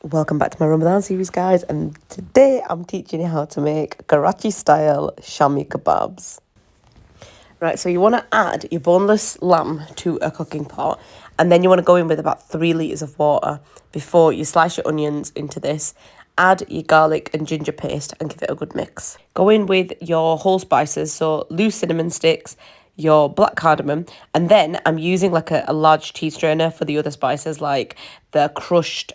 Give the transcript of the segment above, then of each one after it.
Welcome back to my Ramadan series, guys, and today I'm teaching you how to make Karachi style Shami kebabs. Right, so you want to add your boneless lamb to a cooking pot, and then you want to go in with about 3 litres of water before you slice your onions into this. Add your garlic and ginger paste and give it a good mix. Go in with your whole spices, so loose cinnamon sticks, your black cardamom, and then I'm using like a large tea strainer for the other spices like the crushed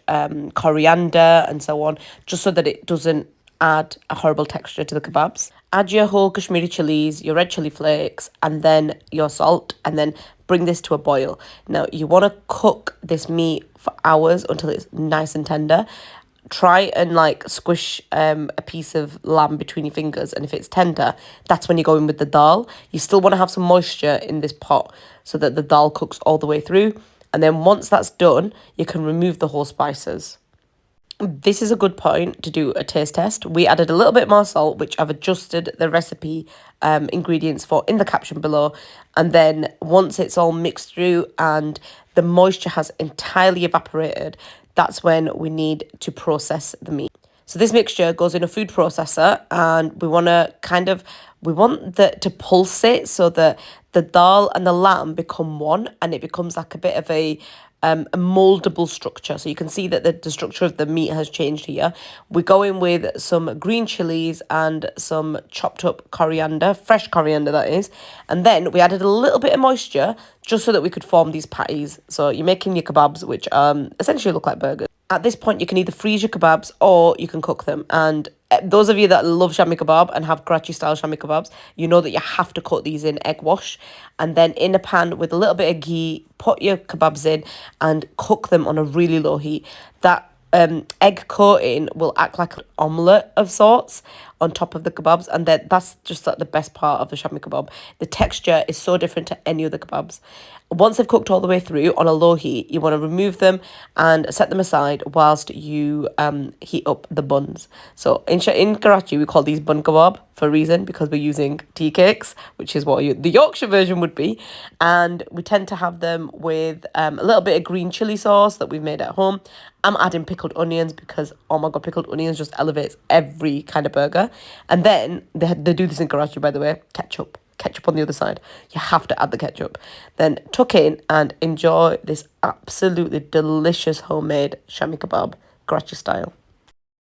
coriander and so on, just so that it doesn't add a horrible texture to the kebabs. Add your whole Kashmiri chillies, your red chilli flakes, and then your salt, and then bring this to a boil. Now, you want to cook this meat for hours until it's nice and tender. Try and like squish a piece of lamb between your fingers, and if it's tender, that's when you go in with the dal. You still want to have some moisture in this pot so that the dal cooks all the way through, and then once that's done, you can remove the whole spices. This is a good point to do a taste test. We added a little bit more salt, which I've adjusted the recipe ingredients for in the caption below. And then once it's all mixed through and the moisture has entirely evaporated, that's when we need to process the meat. So this mixture goes in a food processor, and we want to pulsate so that the dal and the lamb become one, and it becomes like a bit of a moldable structure. So you can see that the structure of the meat has changed here. We go in with some green chilies and some chopped up coriander, fresh coriander that is. And then we added a little bit of moisture just so that we could form these patties. So you're making your kebabs, which essentially look like burgers. At this point, you can either freeze your kebabs or you can cook them. And those of you that love Shami kebab and have Karachi style Shami kebabs, you know that you have to cook these in egg wash. And then in a pan with a little bit of ghee, put your kebabs in and cook them on a really low heat. That egg coating will act like an omelette of sorts on top of the kebabs, and that's just like the best part of the Shami kebab. The texture is so different to any other kebabs. Once they've cooked all the way through on a low heat, you want to remove them and set them aside whilst you heat up the buns. So in Karachi, we call these bun kebab for a reason, because we're using tea cakes, which is what the Yorkshire version would be. And we tend to have them with a little bit of green chili sauce that we've made at home. I'm adding pickled onions because, oh my God, pickled onions just elevates every kind of burger. And then they do this in Karachi, by the way, ketchup on the other side. You have to add the ketchup. Then tuck in and enjoy this absolutely delicious homemade Shami kebab, Karachi style.